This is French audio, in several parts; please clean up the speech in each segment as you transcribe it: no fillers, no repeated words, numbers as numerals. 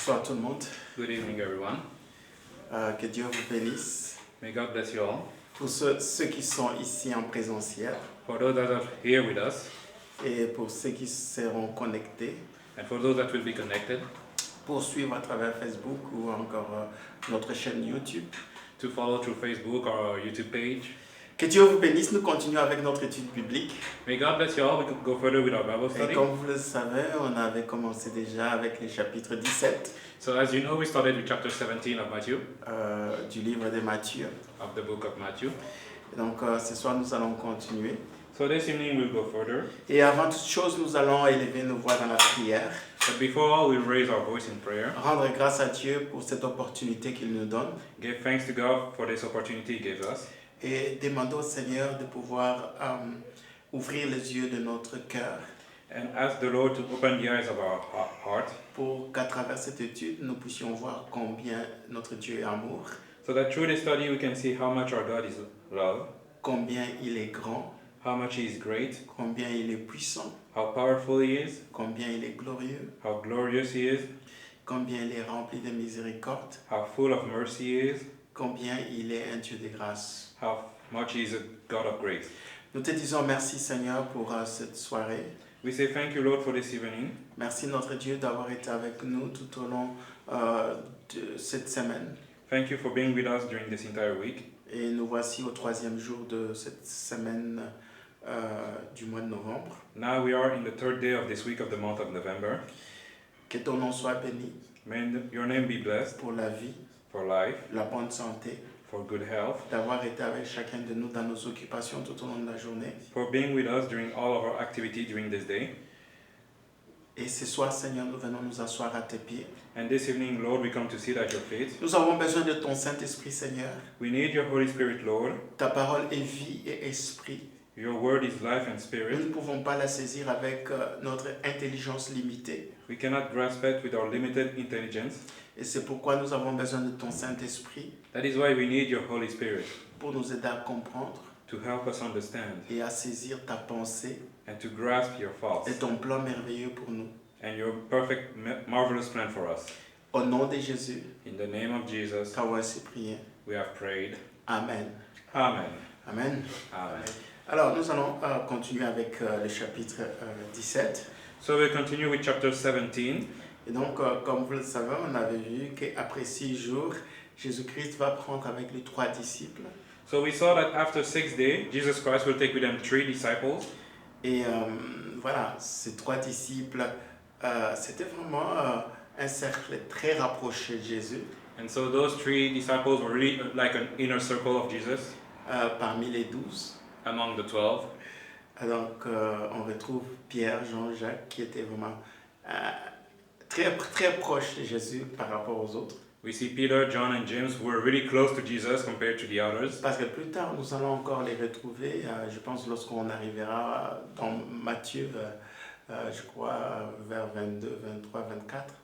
Bonsoir tout le monde. Good evening, everyone. Que Dieu vous bénisse. May God bless you all. Pour ceux qui sont ici en présentiel For those that are here with us, et pour ceux qui seront connectés, and for those that will be connected, pour suivre à travers Facebook ou encore notre chaîne YouTube. to follow through Facebook or our YouTube page. Que Dieu vous bénisse. Nous continuons avec notre étude biblique. May God bless you all. We could go further with our Bible Et study. comme vous le savez, on avait commencé déjà avec le chapitre 17 So as you know, we started with chapter 17 of Matthew, du livre de Matthieu. of the book of Matthew. Et donc ce soir, nous allons continuer. So this evening we'll go further. Et avant toute chose, nous allons élever nos voix dans la prière. But before all, we'll raise our voice in prayer. Rendre grâce à Dieu pour cette opportunité qu'il nous donne. Give thanks to God for this opportunity He gives us. Et demander au Seigneur de pouvoir ouvrir les yeux de notre cœur And ask the Lord to open the eyes of our heart, pour qu'à travers cette étude, nous puissions voir combien notre Dieu est amour, so that through this study we can see how much our God is love, combien il est grand, how much He is great, combien il est puissant, how powerful He is, combien il est glorieux, how glorious He is, combien il est rempli de miséricorde, how full of mercy He is, combien il est un Dieu de grâce. how much He is a God of grace. Nous te disons merci Seigneur pour cette soirée. We say thank you, Lord, for this evening. Merci notre Dieu d'avoir été avec nous tout au long de cette semaine. Thank you for being with us during this entire week. Et nous voici au 3e jour de cette semaine du mois de novembre. Now we are in the third day of this week of the month of November. Que ton nom soit béni May your name be blessed pour la vie, for life, la bonne santé, for good health, d'avoir été avec chacun de nous dans nos occupations tout au long de la journée. for being with us during all of our activity during this day. Et ce soir, Seigneur, nous venons nous asseoir à tes pieds. And this evening, Lord, we come to sit at your feet. Nous avons besoin de ton Saint-Esprit, Seigneur. We need your Holy Spirit, Lord. Ta parole est vie et esprit. Your word is life and Nous spirit. ne pouvons pas la saisir avec notre intelligence limitée. We cannot grasp it with our limited intelligence. Et c'est pourquoi nous avons besoin de ton Saint-Esprit That is why we need your Holy Spirit pour nous aider à comprendre to help us understand et à saisir ta pensée and to grasp your thoughts et ton plan merveilleux pour nous. and your perfect, marvelous plan for us. Au nom de Jésus, In the name of Jesus, car ainsi prié. we have prayed. Amen. Amen. Amen. Amen. Alors, nous allons continuer avec le chapitre 17. So we'll continue with chapter 17. Et donc, comme vous le savez, on avait vu qu'après 6 jours, Jésus-Christ va prendre avec les 3 disciples. So we saw that after 6 days, Jesus Christ will take with him 3 disciples. Et voilà, ces 3 disciples, c'était vraiment un cercle très rapproché de Jésus. And so those 3 disciples were really like an inner circle of Jesus Parmi les 12. among the 12. Donc, on retrouve Pierre, Jean, Jacques, qui étaient vraiment très, très proches de Jésus par rapport aux autres. We see Peter, John, and James who were really close to Jesus compared to the others. Parce que plus tard, nous allons encore les retrouver, je pense, lorsqu'on arrivera dans Matthieu, je crois, vers 22, 23, 24.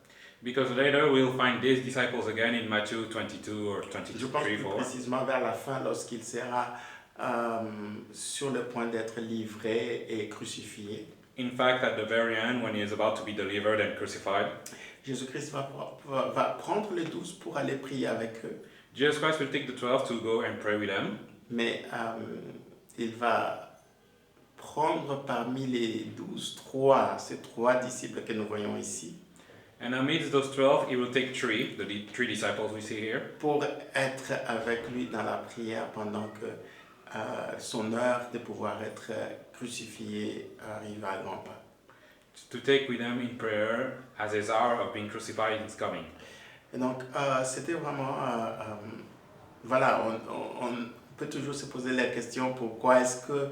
Because later we'll find these disciples again in Matthew 22 or Je 23, pense plus 4. précisément vers la fin, lorsqu'il sera sur le point d'être livré et crucifié. In fact, at the very end, when he is about to be delivered and crucified, Jésus-Christ va prendre les 12 pour aller prier avec eux, Jesus Christ will take the 12 to go and pray with them. mais il va prendre parmi les 12 ces 3 disciples que nous voyons ici, And amidst those 12, he will take 3, the 3 disciples we see here, pour être avec lui dans la prière pendant que son heure de pouvoir être crucifié arrive à grands pas. to take with them in prayer as his hour of being crucified is coming. Et donc, c'était vraiment... voilà, on peut toujours se poser la question pourquoi est-ce que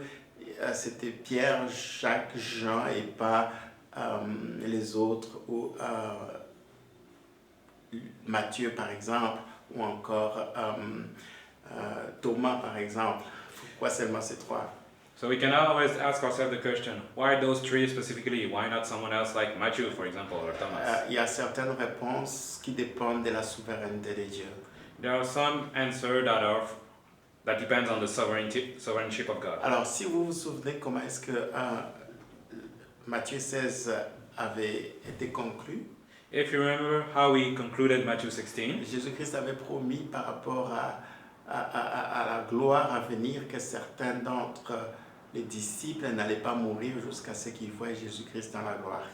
c'était Pierre, Jacques, Jean et pas les autres, ou Matthieu par exemple, ou encore Thomas par exemple. Pourquoi seulement ces 3? So we can always ask ourselves the question, why those 3 specifically? Why not someone else like Matthew, for example, or Thomas? Il y a certaines réponses qui dépendent de la souveraineté de Dieu. There are some answers that depends on the sovereignty of God. Alors, si vous vous souvenez comment est-ce que Matthieu 16 avait été conclu, If you remember how we concluded Matthew 16, Jésus-Christ avait promis par rapport à la gloire à venir que certains d'entre les disciples n'allaient pas mourir jusqu'à ce qu'ils voient Jésus-Christ dans la gloire.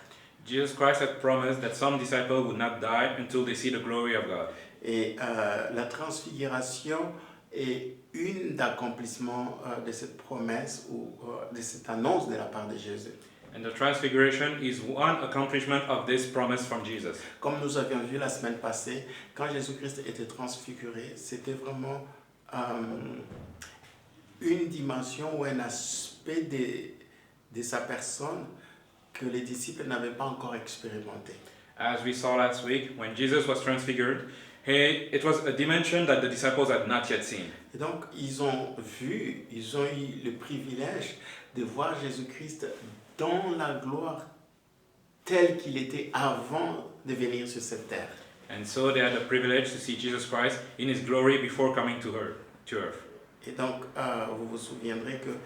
Jesus Christ had promised that some disciples would not die until they see the glory of God. Et la transfiguration est une d'accomplissement de cette promesse ou de cette annonce de la part de Jésus. And the transfiguration is one accomplishment of this promise from Jesus. Comme nous avions vu la semaine passée, quand Jésus-Christ était transfiguré, c'était vraiment une dimension ou un aspect de sa personne que les disciples n'avaient pas encore expérimenté. As we saw last week, when Jesus was transfigured, it was a dimension that the disciples had not yet seen. Et donc, ils ont eu le privilège de voir Jésus-Christ dans la gloire tel qu'il était avant de venir sur cette terre. And so they had the privilege to see Jesus Christ in his glory before coming to earth. Et donc, vous vous souviendrez que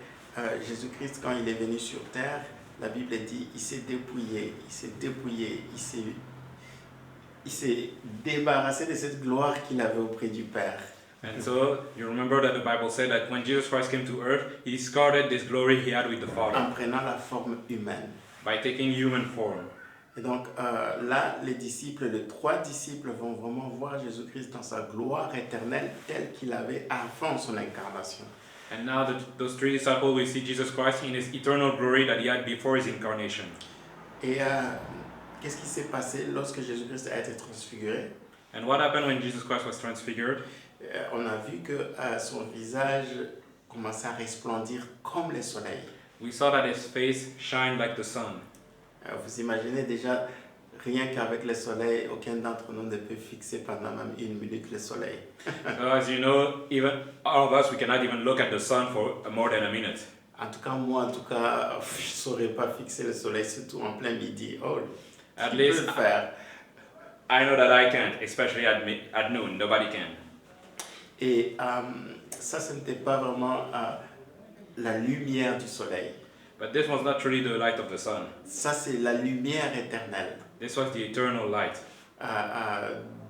Jésus-Christ, quand il est venu sur terre, la Bible dit, il s'est dépouillé, il s'est débarrassé de cette gloire qu'il avait auprès du Père. And so you remember that the Bible said that when Jesus Christ came to earth, he discarded this glory he had with the Father En prenant la forme humaine. by taking human form. Et donc là, les trois disciples vont vraiment voir Jésus-Christ dans sa gloire éternelle telle qu'il avait avant son incarnation. And now those three disciples will see Jesus Christ in his eternal glory that he had before his incarnation. Et qu'est-ce qui s'est passé lorsque Jésus-Christ a été transfiguré? And what happened when Jesus Christ was transfigured? On a vu que son visage commençait à resplendir comme le soleil. We saw that his face shined like the sun. Vous imaginez déjà, rien qu'avec le soleil, aucun d'entre nous ne peut fixer pendant même 1 minute le soleil. As you know, even all of us, we cannot even look at the sun for more than a minute. En tout cas, moi, je ne saurais pas fixer le soleil, surtout en plein midi. Oh, At qui least peut le faire? I know that I can't, especially at noon. Nobody can. Et ça, ce n'était pas vraiment la lumière du soleil. But this was not truly the light of the sun. Ça, c'est la lumière éternelle. This was the eternal light.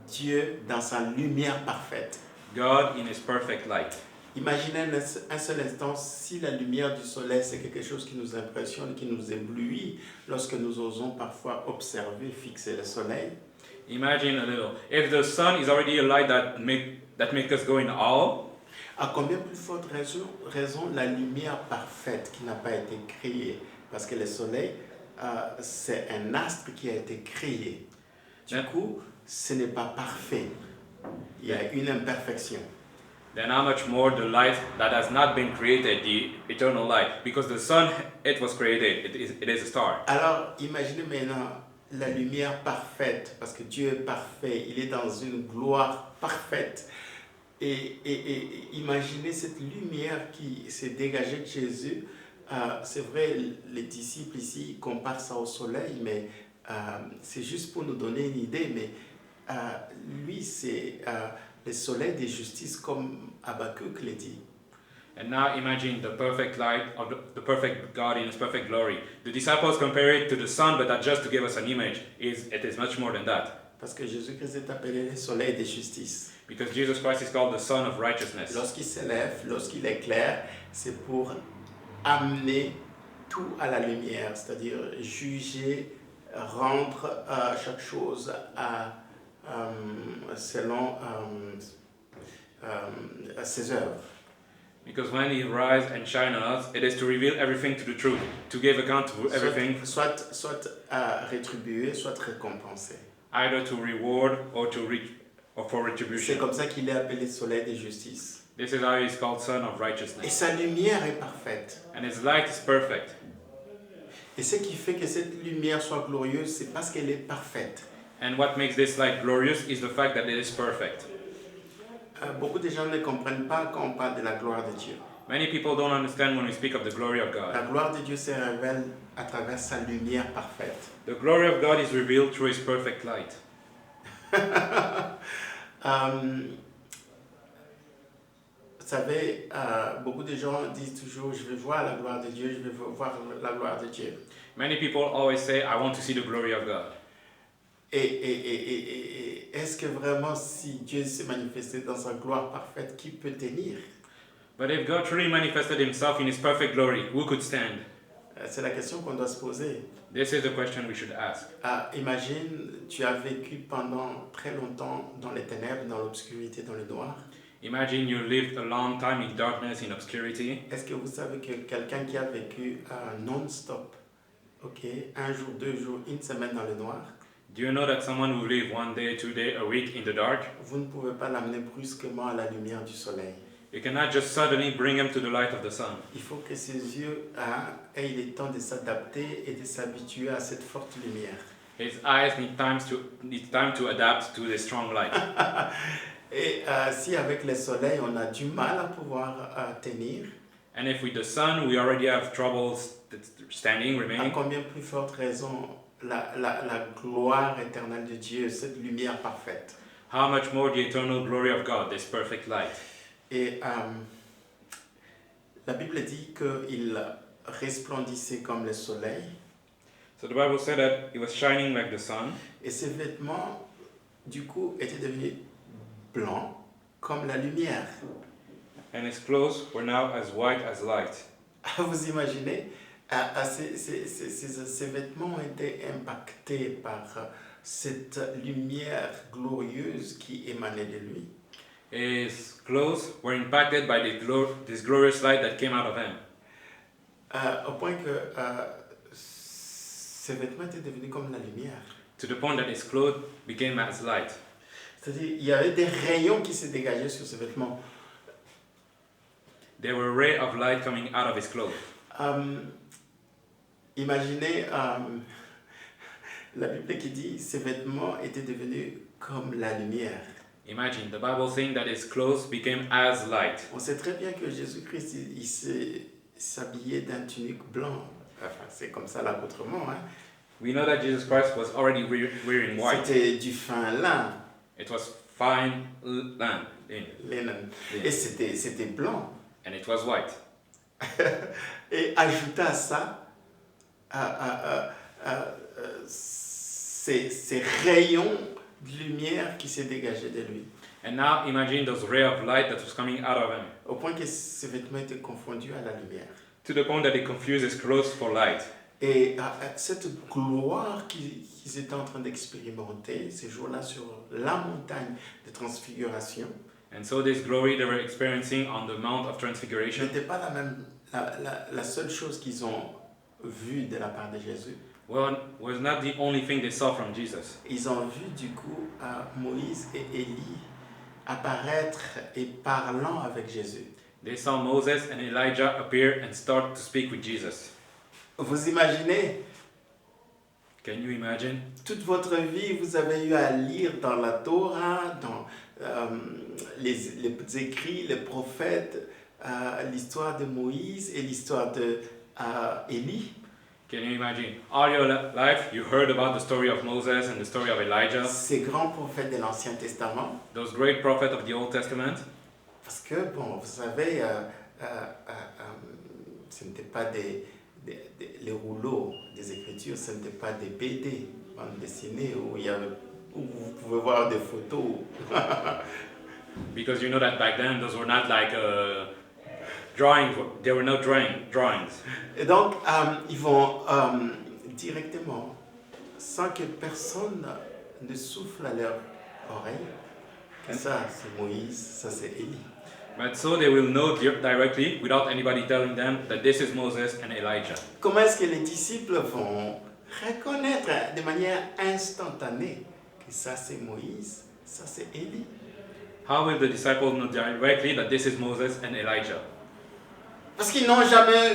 Dieu dans sa lumière parfaite. God in his perfect light. Imaginez un seul instant si la lumière du soleil, c'est quelque chose qui nous impressionne, qui nous éblouit lorsque nous osons parfois observer, fixer le soleil. Imagine a little. If the sun is already a light that make us go in awe, À combien plus forte raison la lumière parfaite qui n'a pas été créée? Parce que le soleil, c'est un astre qui a été créé. Du coup, ce n'est pas parfait. Il y a une imperfection. then how much more the light that has not been created, the eternal light? Because the sun, it was created. It is a star. Alors, imaginez maintenant la lumière parfaite, parce que Dieu est parfait, il est dans une gloire parfaite. Et imaginez cette lumière qui s'est dégagée de Jésus. C'est vrai, les disciples ici comparent ça au soleil, mais c'est juste pour nous donner une idée. Mais lui, c'est le soleil de justice, comme Habakkuk l'a dit. And now imagine the perfect light of the perfect God in his perfect glory. The disciples compare it to the sun, but that just to give us an image, it is much more than that. Parce que Jésus-Christ est appelé le soleil de justice. Because Jesus Christ is called the Son of Righteousness. Lorsqu'il s'élève, lorsqu'il éclaire, c'est pour amener tout à la lumière, c'est-à-dire juger, rendre chaque chose selon ses œuvres. Because when he rises and shines on us, it is to reveal everything to the truth, to give account to everything, Soit rétribuer, soit récompenser. either to reward or for C'est retribution. comme ça qu'il est appelé soleil de justice. This is how he's called Son of Et Righteousness. sa lumière est parfaite. And his light is perfect. Et ce qui fait que cette lumière soit glorieuse, c'est parce qu'elle est parfaite. And what makes this light glorious is the fact that it is perfect. Beaucoup de gens ne comprennent pas quand on parle de la gloire de Dieu. Many people don't understand when we speak of the glory of La God. gloire de Dieu se révèle à travers sa lumière parfaite. The glory of God is revealed through his perfect light. Vous savez, beaucoup de gens disent toujours, je veux voir la gloire de Dieu, je veux voir la gloire de Dieu. Many people always say, I want to see the glory of God. Et est-ce que vraiment, si Dieu s'est manifesté dans sa gloire parfaite, qui peut tenir? But if God truly manifested himself in his perfect glory, who could stand? C'est la question qu'on doit se poser. This is the question we should ask. Imagine, tu as vécu pendant très longtemps dans les ténèbres, dans l'obscurité, dans le noir. Imagine you lived a long time in darkness, in obscurity. Est-ce que vous savez que quelqu'un qui a vécu non-stop, ok, un jour, 2 jours, une semaine dans le noir, Do you know that someone who live 1 day, 2 days, a week in the dark? vous ne pouvez pas l'amener brusquement à la lumière du soleil. You cannot just suddenly bring him to the light of the sun. Il faut que ses yeux aient le temps de s'adapter et de s'habituer à cette forte lumière. His eyes need time to adapt to the strong light. Et si avec le soleil on a du mal à pouvoir tenir, And if with the sun we already have troubles standing, à remaining, combien plus forte raison la gloire éternelle de Dieu, cette lumière parfaite. how much more the eternal glory of God, this perfect light. Et la Bible dit qu'il resplendissait comme le soleil So the Bible said that it was shining like the sun, et ses vêtements du coup étaient devenus blancs comme la lumière. and his clothes were now as white as light. Vous imaginez, ces vêtements ont été impactés par cette lumière glorieuse qui émanait de lui. His clothes were impacted by this glorious light that came out of him, Au point que ces vêtements étaient devenus comme la lumière. to the point that his clothes became as light. C'est-à-dire, il y avait des rayons qui se dégageaient sur ces vêtements. There were a ray of light coming out of his clothes. Imaginez la Bible qui dit ces vêtements étaient devenus comme la lumière. Imagine the Bible saying that his clothes became as light. On sait très bien que Jésus-Christ, il s'habillait d'un tunique blanc. Enfin, c'est comme ça l'accoutrement. Hein. We know that Jesus Christ was already wearing white. C'était du fin lin, It was fine linen, linen. Et c'était blanc. and it was white. Et ajouter à ça ces rayons de lumière qui se dégageaient de lui. And now imagine those rays of light that was coming out of him, Au point que ses vêtements étaient confondus à la lumière. to the point that he confused his clothes for light. Et cette gloire qu'ils étaient en train d'expérimenter ces jours-là sur la montagne de transfiguration And so this glory they were experiencing on the Mount of Transfiguration n'était pas la seule chose qu'ils ont vue de la part de Jésus. was not the only thing they saw from Jesus. Ils ont vu du coup Moïse et Élie apparaître et parlant avec Jésus. They saw Moses and Elijah appear and start to speak with Jesus. Vous imaginez, Can you imagine? toute votre vie, vous avez eu à lire dans la Torah, dans les écrits, les prophètes, l'histoire de Moïse et l'histoire de Élie. Can you imagine? All your life you heard about the story of Moses and the story of Elijah, Ces grands prophètes de l'Ancien Testament. those great prophets of the Old Testament. Parce que, bon, vous savez, ce n'était pas les rouleaux des Écritures, ce n'était pas des BD, bandes dessinées, où vous pouvez voir des photos. Because you know that back then those were not like drawings, they were not drawings. Et donc, ils vont directement, sans que personne ne souffle à leur oreille, que ça c'est Moïse, ça c'est Élie. But so they will know directly, without anybody telling them, that this is Moses and Elijah. Comment est-ce que les disciples vont reconnaître de manière instantanée que ça c'est Moïse, ça c'est Élie? How will the disciples know directly that this is Moses and Elijah? Parce qu'ils n'ont jamais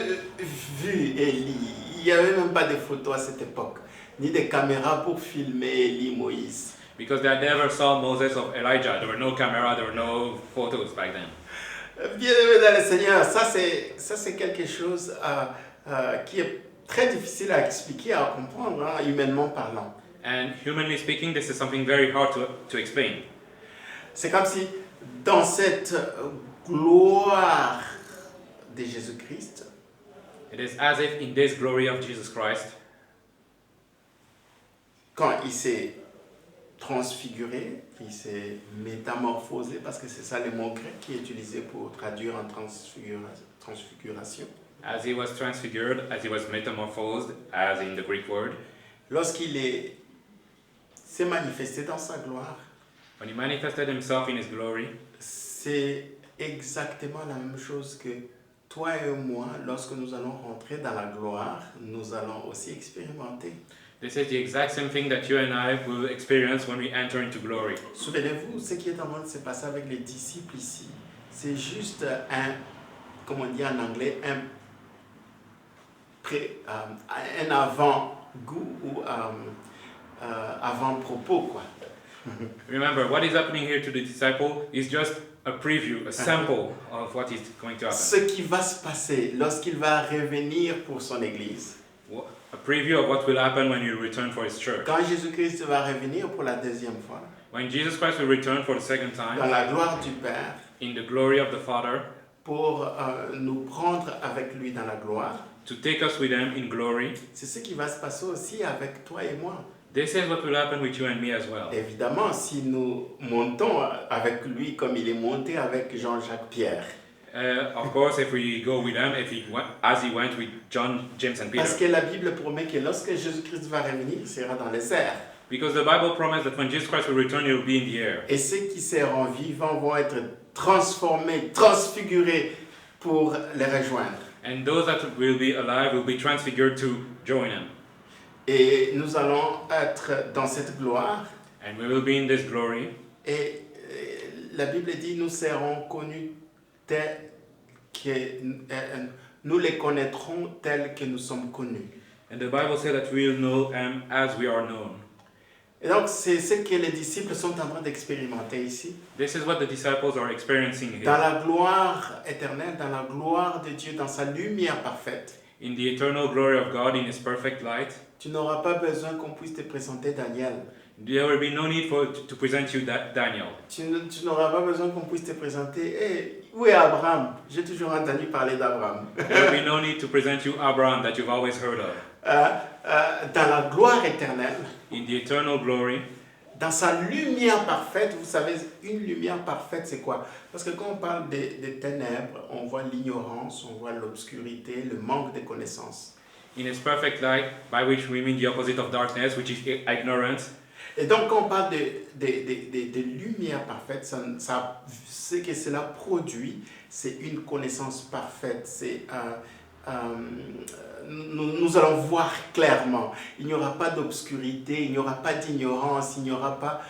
vu Élie. Il n'y avait même pas de photos à cette époque, ni de caméras pour filmer Élie, Moïse. Because they had never saw Moses or Elijah. There were no camera, there were no photos back then. Bien-aimés dans le Seigneur, ça c'est quelque chose qui est très difficile à expliquer, à comprendre, hein, humainement parlant. And humanly speaking, this is something very hard to explain. C'est comme si dans cette gloire de Jésus-Christ, It is as if in this glory of Jesus Christ, quand il s'est transfiguré, il s'est métamorphosé, parce que c'est ça le mot grec qui est utilisé pour traduire en transfiguration. As he was transfigured, as he was metamorphosed, as in the Greek word, Lorsqu'il s'est manifesté dans sa gloire, when he manifested himself in his glory, c'est exactement la même chose que toi et moi, lorsque nous allons rentrer dans la gloire, nous allons aussi expérimenter. this is the exact same thing that you and I will experience when we enter into glory. Souvenez-vous, ce qui est en train de se passer avec les disciples ici, c'est juste comme on dit en anglais, un avant-goût ou avant-propos, quoi. Remember, what is happening here to the disciple is just a preview, a sample of what is going to happen. Ce qui va se passer lorsqu'il va revenir pour son église. A preview of what will happen when he will return for his church. Quand Jésus-Christ va revenir pour la deuxième fois, When Jesus Christ will return for the second dans time, la gloire du Père, in the glory of the Father, pour nous prendre avec lui dans la gloire, to take us with him in glory, c'est ce qui va se passer aussi avec toi et moi. this is what will happen with you and me as well. Évidemment, si nous montons avec lui comme il est monté avec Jean-Jacques Pierre. Of course, if we go with him, if he went, as he went with John, James, and Parce Peter. que la Bible promet que lorsque Jésus-Christ va revenir, il sera dans les airs. Because the Bible promised that when Jesus Christ will return, he will be in the air. Et ceux qui seront vivants vont être transformés, transfigurés pour les rejoindre. And those that will be alive will be transfigured to join him. Et nous allons être dans cette gloire. And we will be in this glory. Et la Bible dit, nous serons connus tels que nous les connaîtrons tels que nous sommes connus. And the Bible says that we will know him as we are known. Et donc, c'est ce que les disciples sont en train d'expérimenter ici. This is what the disciples are experiencing Dans here. la gloire éternelle, dans la gloire de Dieu, dans sa lumière parfaite. In the eternal glory of God, in his perfect light, Tu n'auras pas besoin qu'on puisse te présenter Daniel. there will be no need to present you Daniel. Tu n'auras pas besoin qu'on puisse te présenter. Hey, où est Abraham? J'ai toujours entendu parler d'Abraham. There will be no need to present you Abraham that you've always heard of. Dans la gloire éternelle, In the eternal glory, dans sa lumière parfaite, vous savez, une lumière parfaite, c'est quoi? Parce que quand on parle des ténèbres, on voit l'ignorance, on voit l'obscurité, le manque de connaissances. in his perfect light, by which we mean the opposite of darkness, which is ignorance. Et donc, quand on parle de lumière parfaite, ce que cela produit, c'est une connaissance parfaite. Nous allons voir clairement. Il n'y aura pas d'obscurité, il n'y aura pas d'ignorance, il n'y aura pas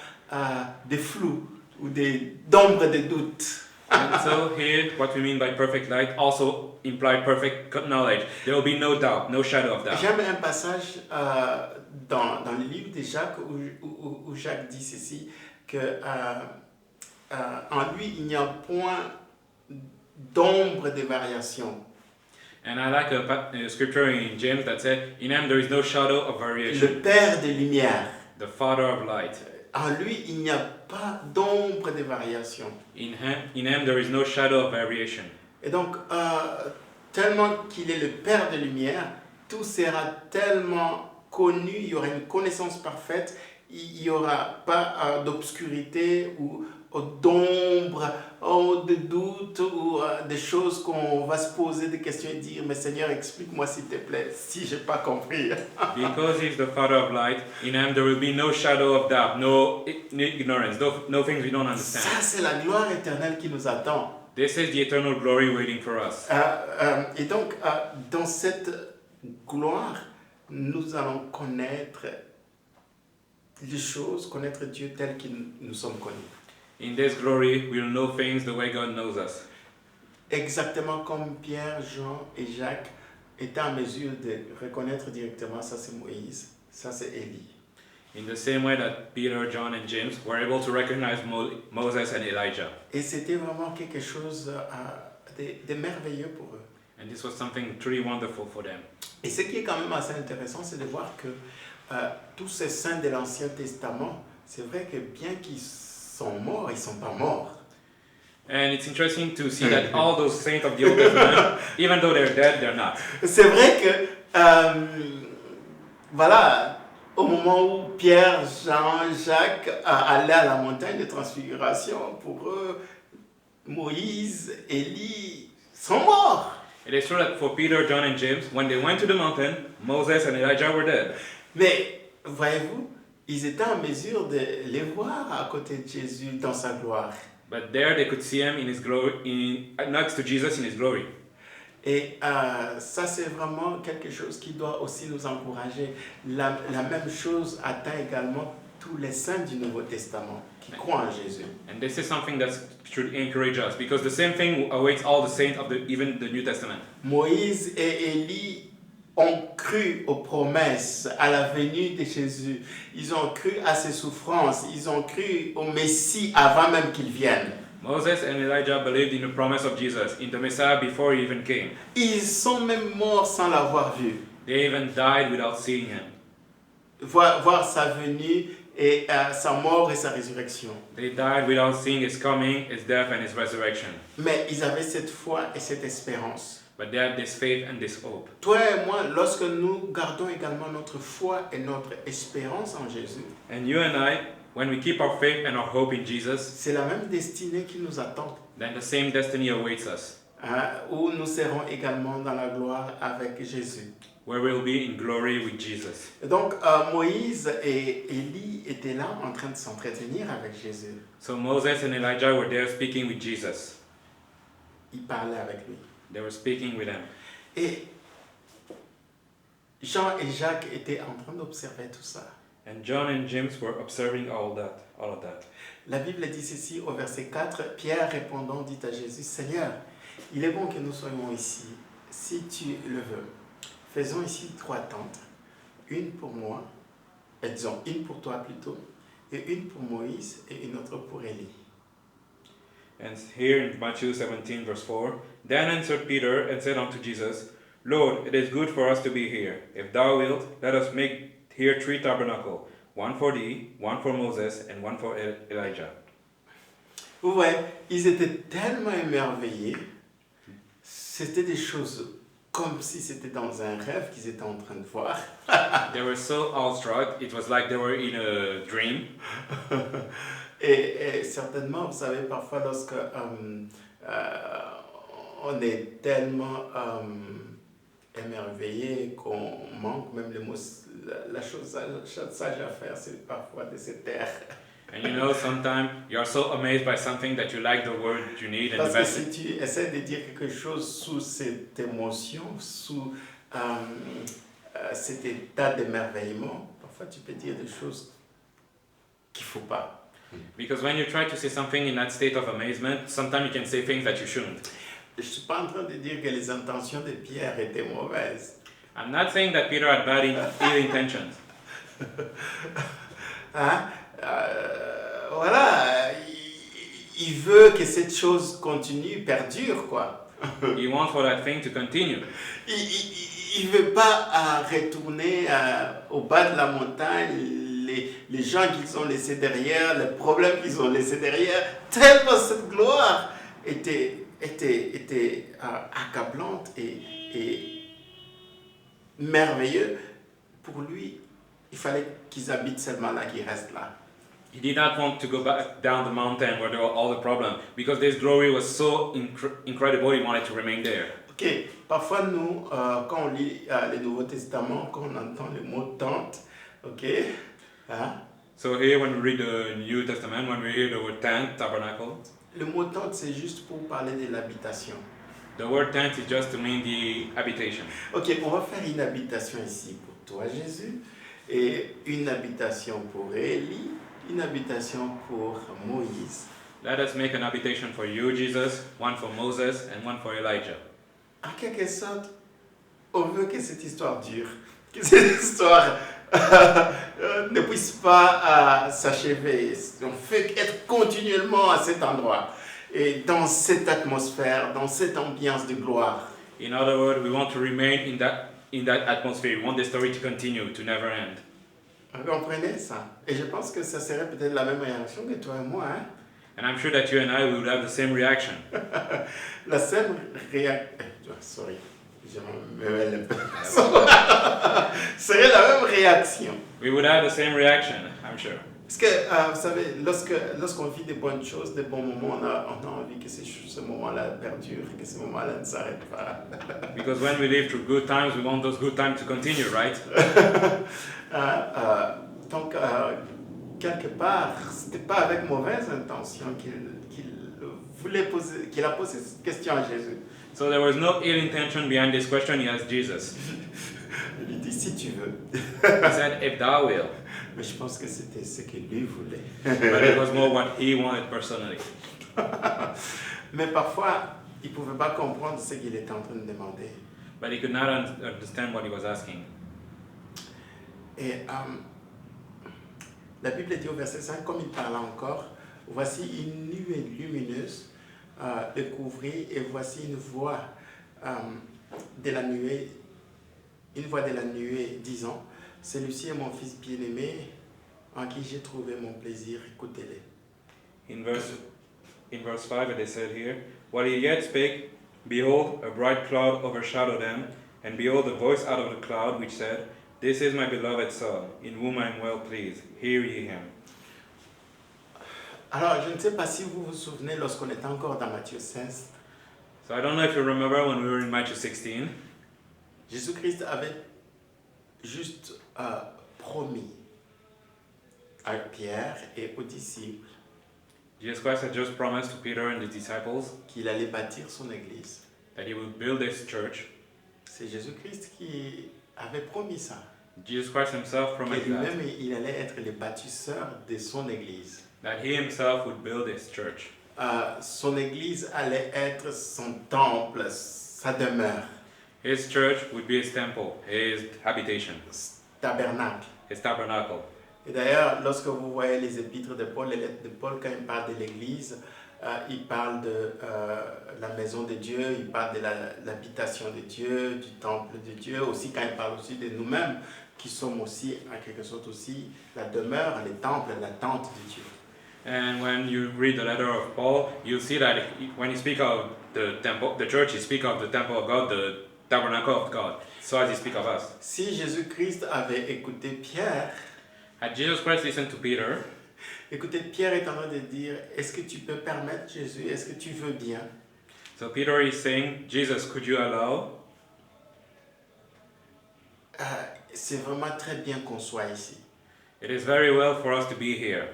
de flou ou d'ombre de doute. And so here, what we mean by perfect light also implies perfect knowledge. There will be no doubt, no shadow of doubt. J'aime un passage dans le livre de Jacques où Jacques dit ceci, que en lui, il n'y a point d'ombre de variation. And I like a scripture in James that said, in him there is no shadow of variation. Le Père de lumière. The Father of light. En lui, il n'y a pas d'ombre de variation. In him there is no shadow of variation. Et donc, tellement qu'il est le Père de lumière, tout sera tellement connu, il y aura une connaissance parfaite, il n'y aura pas d'obscurité ou d'ombre, de doute ou des choses qu'on va se poser des questions et dire, mais Seigneur, explique-moi s'il te plaît, si je n'ai pas compris. Because he's the Father of light, in him there will be no shadow of doubt, no ignorance, no things we don't understand. Ça, c'est la gloire éternelle qui nous attend. This is the eternal glory waiting for us. Et donc, dans cette gloire, nous allons connaître les choses, connaître Dieu tel que nous sommes connus. In this glory, we'll know things the way God knows us. Exactement comme Pierre, Jean et Jacques étaient en mesure de reconnaître directement, ça c'est Moïse, ça c'est Élie. In the same way that Peter, John, and James were able to recognize Moses and Elijah. Et c'était vraiment quelque chose de merveilleux pour eux. And this was something truly wonderful for them. Et ce qui est quand même assez intéressant, c'est de voir que tous ces saints de l'Ancien Testament, c'est vrai que bien qu'ils sont morts, ils ne sont pas morts. And it's interesting to see that all those saints of the Old Testament, even though they're dead, they're not. C'est vrai que, voilà, au moment où Pierre, Jean, Jacques allaient à la montagne de transfiguration, pour eux, Moïse, Élie sont morts. It is true that for Peter, John, and James, when they went to the mountain, Moses and Elijah were dead. Mais, voyez-vous, ils étaient en mesure de les voir à côté de Jésus dans sa gloire. But there they could see him in his glory, next to Jesus in his glory. Et ça, c'est vraiment quelque chose qui doit aussi nous encourager. La même chose atteint également tous les saints du Nouveau Testament qui croient en Jésus. And this is something that should encourage us, because the same thing awaits all the saints of even the New Testament. Moïse et Élie ont cru aux promesses, à la venue de Jésus. Ils ont cru à ses souffrances. Ils ont cru au Messie avant même qu'il vienne. Moses and Elijah believed in the promise of Jesus, in the Messiah before he even came. Ils sont même morts sans l'avoir vu. They even died without seeing him. Voir sa venue et sa mort et sa résurrection. They died without seeing his coming, his death, and his resurrection. Mais ils avaient cette foi et cette espérance. But they had this faith and this hope. Toi et moi, lorsque nous gardons également notre foi et notre espérance en Jésus, And you and I, when we keep our faith and our hope in Jesus, c'est la même destinée qui nous attend, then the same destiny awaits us, où nous serons également dans la gloire avec Jésus. where we'll be in glory with Jesus. Et donc, Moïse et Élie étaient là en train de s'entretenir avec Jésus. So Moses and Elijah were there speaking with Jesus. Ils parlaient avec lui. They were speaking with him. Et Jean et Jacques étaient en train d'observer tout ça. And John and James were observing all of that. La Bible dit ceci au verset 4, Pierre répondant dit à Jésus, Seigneur, il est bon que nous soyons ici, si tu le veux. Faisons ici 3 tentes, une pour moi, disons une pour toi plutôt, et une pour Moïse et une autre pour Élie. And here in Matthew 17, verse 4, Then answered Peter and said unto Jesus, Lord, it is good for us to be here. If thou wilt, let us make here 3 tabernacles, one for thee, one for Moses, and one for Elijah. Vous voyez, ils étaient tellement émerveillés, c'était des choses comme si c'était dans un rêve qu'ils étaient en train de voir. They were so awestruck, it was like they were in a dream. Et certainement, vous savez, parfois lorsque on est tellement émerveillé qu'on manque même les mots, la chose sage à faire, c'est parfois de se taire. And you know, sometimes you are so amazed by something that you like the word you need and Parce the que best. si tu essaies de dire quelque chose sous cette émotion, sous cet état d'émerveillement, parfois tu peux dire des choses qu'il ne faut pas. Because when you try to say something in that state of amazement, sometimes you can say things that you shouldn't. Je ne suis pas en train de dire que les intentions de Pierre étaient mauvaises. I'm not saying that Peter had bad ill intentions. Voilà, il veut que cette chose continue, perdure, quoi. He wants for that thing to continue. Il ne veut pas retourner au bas de la montagne, les gens qu'ils ont laissés derrière, les problèmes qu'ils ont laissés derrière, tellement cette gloire était accablante et merveilleuse. Pour lui, il fallait qu'ils habitent seulement là, qu'ils restent là. He did not want to go back down the mountain where there were all the problems, because this glory was so incredible, he wanted to remain there. Ok, parfois nous, quand on lit le Nouveau Testament, quand on entend le mot tente, ok, So here when we read the New Testament, when we hear the word tent, tabernacle, le mot tente c'est juste pour parler de l'habitation. the word tent is just to mean the habitation. Ok, on va faire une habitation ici pour toi Jésus, et une habitation pour Élie, une habitation pour Moïse. Let us make an habitation for you, Jesus, one for Moses and one for Elijah. En quelque sorte, on veut que cette histoire dure, que cette histoire ne puisse pas s'achever. On fait être continuellement à cet endroit et dans cette atmosphère, dans cette ambiance de gloire. In other words, we want to remain in that atmosphere. We want the story to continue, to never end. Vous comprenez ça? Et je pense que ça serait peut-être la même réaction que toi et moi. Hein? And I'm sure that you and I would have the same reaction. La seule réaction... Sorry, Je me mêle un peu. Serait la même réaction. We would have the same reaction, I'm sure. Parce que, vous savez, lorsqu'on vit des bonnes choses, des bons moments, on a envie que ce moment-là perdure, que ce moment-là ne s'arrête pas. Because when we live through good times, we want those good times to continue, right? Donc, quelque part, c'était pas avec mauvaise intention qu'il a posé cette question à Jésus. So there was no ill intention behind this question he asked Jesus. Il lui dit, si tu veux. He said, if thou will. Mais je pense que c'était ce que lui voulait. But it was more what he wanted personally. Mais parfois, il ne pouvait pas comprendre ce qu'il était en train de demander. But he could not understand what he was asking. Et la Bible dit au verset 5, comme il parlait encore, voici une nuée lumineuse le couvrit et voici une voix de la nuée disant, celui-ci est mon fils bien-aimé en qui j'ai trouvé mon plaisir, écoutez-le. In verse 5 it is said here, while he yet spake, behold, a bright cloud overshadowed them, and behold, a voice out of the cloud which said, this is my beloved Son, in whom I am well pleased. Hear ye him. Alors, je ne sais pas si vous vous souvenez lorsqu'on était encore dans Matthieu 16. So I don't know if you remember when we were in Matthew 16. Jésus-Christ avait juste promis à Pierre et aux disciples Jesus Christ had just promised to Peter and the disciples qu'il allait bâtir son église. that he would build his church. C'est Jésus-Christ qui avait promis ça. Jesus Christ himself Et promised lui-même, il allait être le bâtisseur de son église. that he himself would build his church. Son église allait être son temple, sa demeure, His church would be his temple, his habitation, tabernacle. his tabernacle. Et d'ailleurs, lorsque vous voyez les épîtres de Paul, les lettres de Paul, quand il parle de l'église, il parle de la maison de Dieu, il parle de l'habitation de Dieu, du temple de Dieu, aussi quand il parle aussi de nous-mêmes, qui sommes aussi, en quelque sorte aussi, la demeure, les temples, la tente de Dieu. And when you read the letter of Paul, you'll see that when he speaks of the temple, the church, he speaks of the temple of God, the tabernacle of God. So as he speaks of us. Si Jésus-Christ avait écouté Pierre, Had Jesus Christ listened to Peter, écoutez, Pierre est en train de dire, est-ce que tu peux permettre Jésus, est-ce que tu veux bien? so Peter is saying, Jesus, could you allow? C'est vraiment très bien qu'on soit ici. It is very well for us to be here.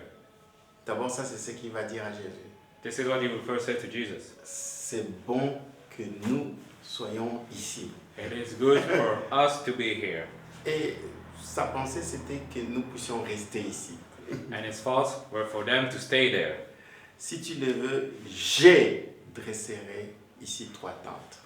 D'abord, ça c'est ce qu'il va dire à Jésus. This is what he will first say to Jesus. C'est bon que nous soyons ici. It is good for us to be here. Et sa pensée, c'était que nous puissions rester ici. And his thoughts were for them to stay there. Si tu le veux, j'ai dresserai ici 3 tentes.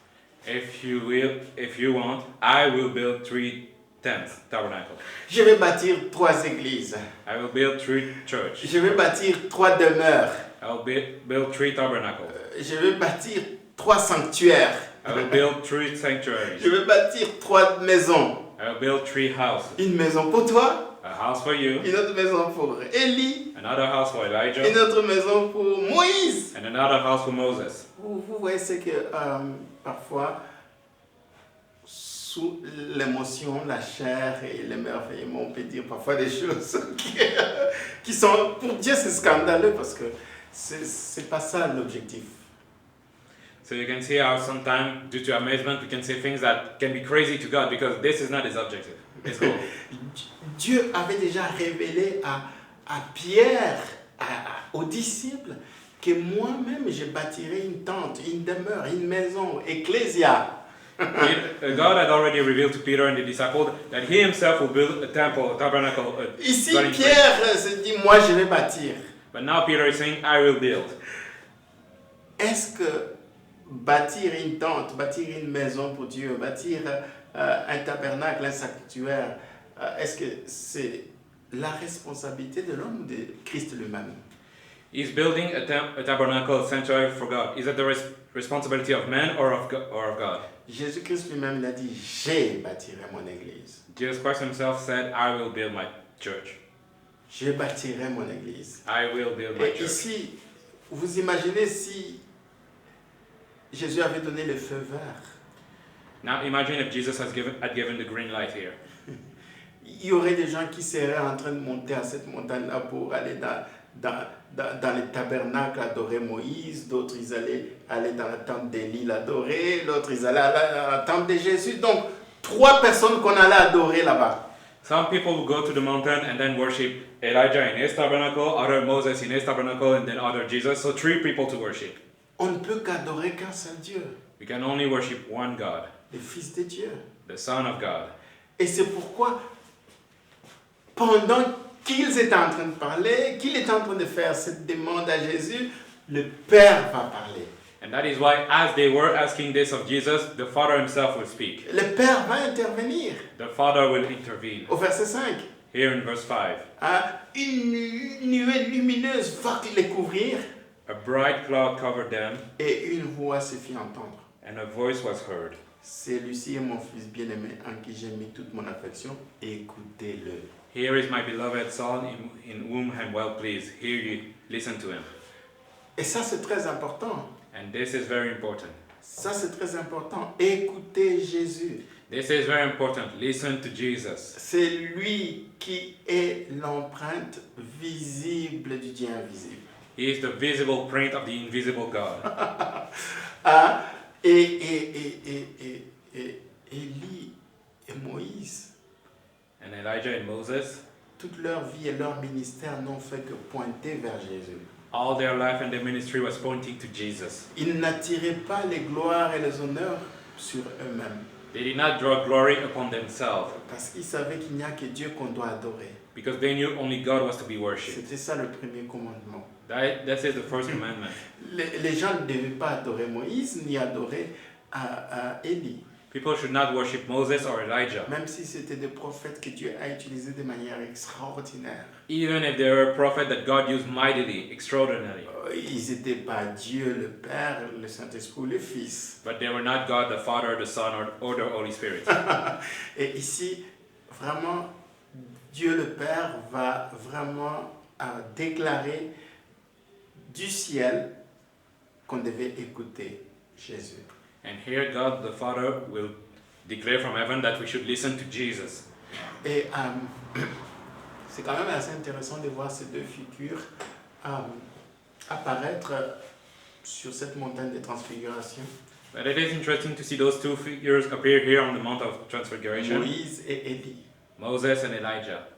If you want, I will build 3 tents, tabernacle. Je vais bâtir 3 églises. I will build 3 church. Je vais bâtir 3 demeures. I will build 3 tabernacle. Je vais bâtir 3 sanctuaires. I will build 3 sanctuaries. Je vais bâtir 3 maisons. I will build 3 houses. Une maison pour toi, A house for you, une autre maison pour Élie, another house for une Elijah, autre maison pour Moïse. and another house for Moses. Vous voyez, c'est que parfois, sous l'émotion, la chair et l'émerveillement, on peut dire parfois des choses qui sont, pour Dieu, c'est scandaleux parce que c'est pas ça l'objectif. So you can see how sometimes, due to amazement, we can say things that can be crazy to God because this is not his objective. His goal. Dieu avait déjà révélé à Pierre, aux disciples, que moi-même je bâtirai une tente, une demeure, une maison, ecclésia. God had already revealed to Peter and the disciples that he himself will build a temple, a tabernacle. Ici, dwelling place. Pierre se dit, moi je vais bâtir. But now Peter is saying, I will build. Est-ce que bâtir une tente, bâtir une maison pour Dieu, bâtir un tabernacle, un sanctuaire, est-ce que c'est la responsabilité de l'homme ou de Christ lui-même? He's building a tabernacle, a sanctuary for God. Is that the responsibility of man or of God? Jésus-Christ lui-même, il a dit, je bâtirai mon église. Jesus Christ himself said, I will build my church. Je bâtirai mon église. I will build my Et church. ici, vous imaginez si Jésus avait donné le feu vert Now imagine if Jesus had given the green light here. Il y aurait des gens qui seraient en train de monter à cette montagne-là pour aller dans les tabernacles adorer Moïse, d'autres ils allaient aller dans la tente d'Élie l'adorer, l'autre ils allaient dans la tente de Jésus. Donc, 3 personnes qu'on allait adorer là-bas. Some people will go to the mountain and then worship Elijah in his tabernacle, other Moses in his tabernacle, and then other Jesus. So 3 people to worship. On ne peut qu'adorer qu'un seul Dieu, We can only worship one God, le Fils de Dieu. the Son of God. Et c'est pourquoi, pendant qu'ils étaient en train de parler, qu'il est en train de faire cette demande à Jésus, le Père va parler. And that is why, as they were asking this of Jesus, the Father himself will speak. Le Père va intervenir. The Father will intervene. Au verset 5, Here in verse 5, une nuée lumineuse va les couvrir a bright cloud covered them, et une voix se fit entendre. and a voice was heard. Celui-ci est mon Fils bien-aimé en qui j'ai mis toute mon affection. Écoutez-le. Here is my beloved Son, in whom I am well pleased. Hear ye, listen to him. Et ça, c'est très important. And this is very important. Ça, c'est très important. Écoutez Jésus. This is very important. Listen to Jesus. C'est lui qui est l'empreinte visible du Dieu invisible. He is the visible print of the invisible God. Et Élie et Moïse, And Elijah and Moses, toute leur vie et leur ministère n'ont fait que pointer vers Jésus. all their life and their ministry was pointing to Jesus. Ils n'attiraient pas les gloires et les honneurs sur eux-mêmes, They did not draw glory upon themselves parce qu'ils savaient qu'il n'y a que Dieu qu'on doit adorer. because they knew only God was to be worshipped. C'était ça le premier commandement. That is the first commandment. Les gens ne devaient pas adorer Moïse ni adorer Élie, People should not worship Moses or Elijah, même si c'était des prophètes que Dieu a utilisés de manière extraordinaire. even if they were a prophet that God used mightily, extraordinarily. Ils n'étaient pas Dieu le Père, le Saint-Esprit ou le Fils. But they were not God the Father, the Son, or the Holy Spirit. Et ici, vraiment, Dieu le Père va vraiment déclarer du ciel qu'on devait écouter Jésus. And here God the Father will declare from heaven that we should listen to Jesus. Et c'est quand même assez intéressant de voir ces deux figures apparaître sur cette montagne de transfiguration. But it is interesting to see those 2 figures appear here on the Mount of Transfiguration, Moïse et Élie, Moses and Elijah.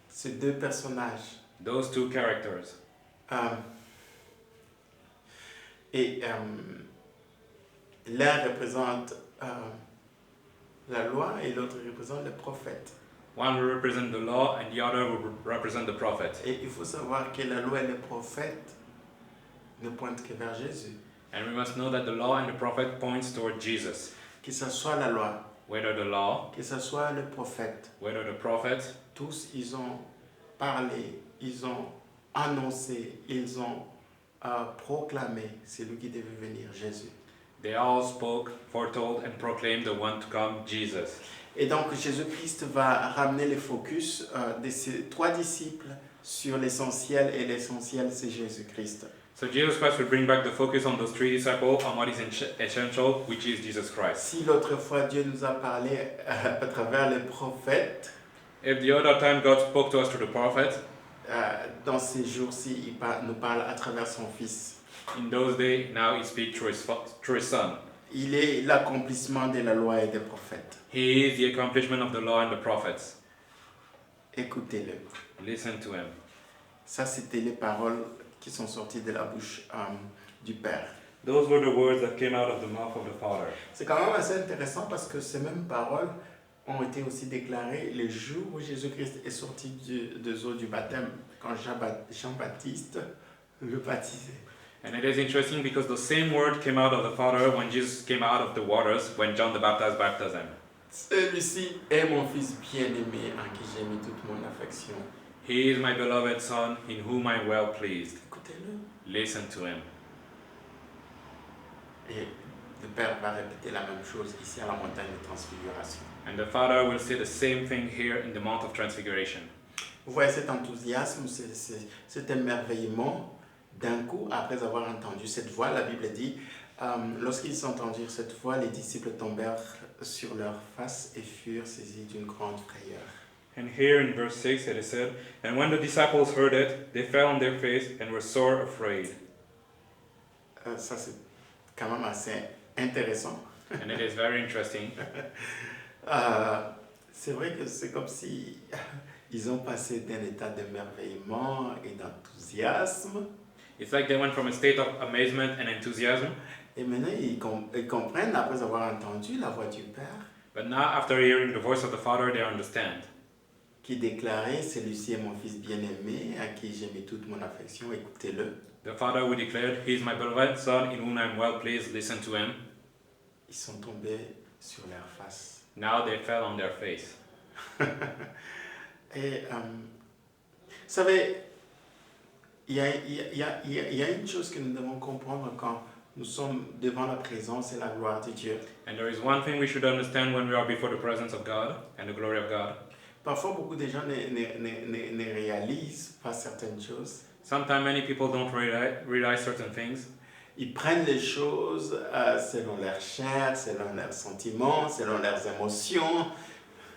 ces deux personnages. Those 2 characters. L'un représente la loi et l'autre représente le prophète. One will represent the law and the other will represent the prophet. Et il faut savoir que la loi et le prophète ne pointent que vers Jésus. And we must know that the law and the prophet points toward Jesus. Que ce soit la loi, Whether the law, que ce soit le prophète, whether the prophet, tous ils ont parlé, ils ont annoncé, ils ont proclamé celui qui devait venir, Jésus. they all spoke, foretold, and proclaimed the one to come, Jesus. Et donc Jésus-Christ va ramener le focus de ses 3 disciples sur l'essentiel, et l'essentiel c'est Jésus-Christ. So Jesus Christ will bring back the focus on those 3 disciples, on what is essential, which is Jesus Christ. Si l'autre fois Dieu nous a parlé à travers les prophètes, If the other time God spoke to us through the prophet, dans ces jours-ci il nous parle à travers son Fils. in those days, now he speaks through his son. Il est l'accomplissement de la loi et des prophètes. He is the accomplishment of the law and the prophets. Écoutez-le. Listen to him. Ça, c'était les paroles qui sont sorties de la bouche du Père. Those were the words that came out of the mouth of the Father. C'est quand même assez intéressant parce que ces mêmes paroles ont été aussi déclarées le jour où Jésus-Christ est sorti des eaux du baptême, quand Jean-Baptiste le baptisait. And it is interesting because the same word came out of the Father when Jesus came out of the waters, when John the Baptist baptized him. Celui-ci est mon Fils bien-aimé en qui j'ai mis toute mon affection. He is my beloved Son, in whom I am well pleased. Écoutez-le. Listen to him. Et le Père va répéter la même chose ici à la montagne de transfiguration. And the Father will say the same thing here in the Mount of Transfiguration. Vous voyez cet enthousiasme, cet émerveillement d'un coup après avoir entendu cette voix. La Bible dit Lorsqu'ils entendirent cette voix, les disciples tombèrent sur leurs faces et furent saisis d'une grande frayeur. And here in verse 6 it is said, "And when the disciples heard it, they fell on their face and were sore afraid." Ça, c'est quand même assez intéressant. And it is very interesting. C'est vrai que c'est comme si ils ont passé d'un état d'émerveillement et d'enthousiasme. It's like they went from a state of amazement and enthusiasm, Et maintenant, ils comprennent, après avoir entendu la voix du Père, but now after hearing the voice of the Father, they understand. qui déclarait, celui-ci est mon fils bien-aimé, à qui j'ai mis toute mon affection, écoutez-le. The Father who declared, "He is my beloved Son, in whom I am well pleased, listen to him." Ils sont tombés sur leur face. Now they fell on their face. Et, vous savez, il y a une chose que nous devons comprendre quand nous sommes devant la présence et la gloire de Dieu. And there is one thing we should understand when we are before the presence of God and the glory of God. Parfois, beaucoup de gens ne réalisent pas certaines choses. Sometimes many people don't realize certain things. Ils prennent les choses selon leur chair, selon leurs sentiments, selon leurs émotions.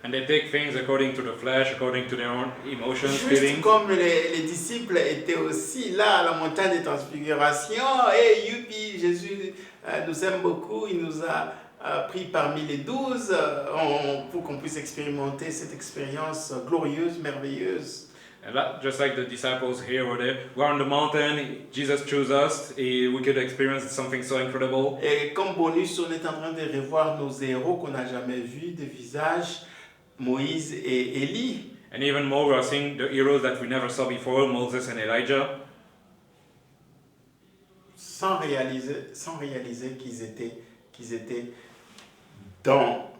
And they take things according to the flesh, according to their own emotions, Juste feelings. comme les disciples étaient aussi là à la montagne de transfiguration. Et youpi, Jésus nous aime beaucoup, il nous a pris parmi les 12 pour qu'on puisse expérimenter cette expérience glorieuse, merveilleuse. And that, just like the disciples here or there, we're on the mountain, Jesus chose us, we could experience something so incredible. Et comme bonus, on est en train de revoir nos héros qu'on n'a jamais vus de visage, Moïse et Élie. And even more, we are seeing the heroes that we never saw before, Moses and Elijah, Sans réaliser qu'ils étaient dans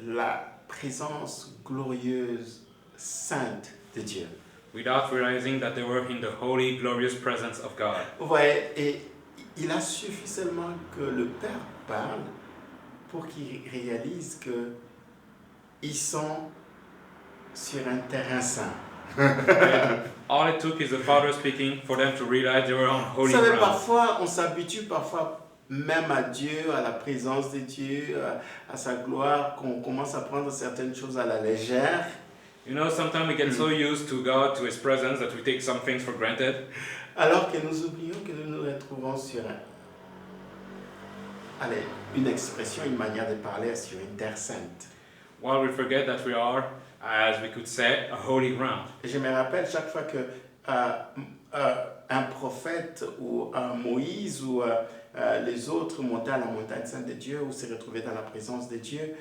la présence glorieuse, sainte de Dieu. without realizing that they were in the holy, glorious presence of God. Vous voyez, et il a suffi seulement que le Père parle pour qu'ils réalisent qu'ils sont sur un terrain saint. All it took is the Father speaking for them to realize they were on Vous holy savez, ground. parfois, on s'habitue même à Dieu, à la présence de Dieu, à sa gloire, qu'on commence à prendre certaines choses à la légère. You know, sometimes we get so used to God, to His presence, that we take some things for granted. Alors que nous oublions que nous nous retrouvons sur une expression, une manière de parler sur une terre sainte. While we forget that we are, as we could say, a holy ground. Et je me rappelle chaque fois que un prophète ou Moïse ou les autres montaient à la montagne sainte de Dieu ou se retrouvaient dans la présence de Dieu,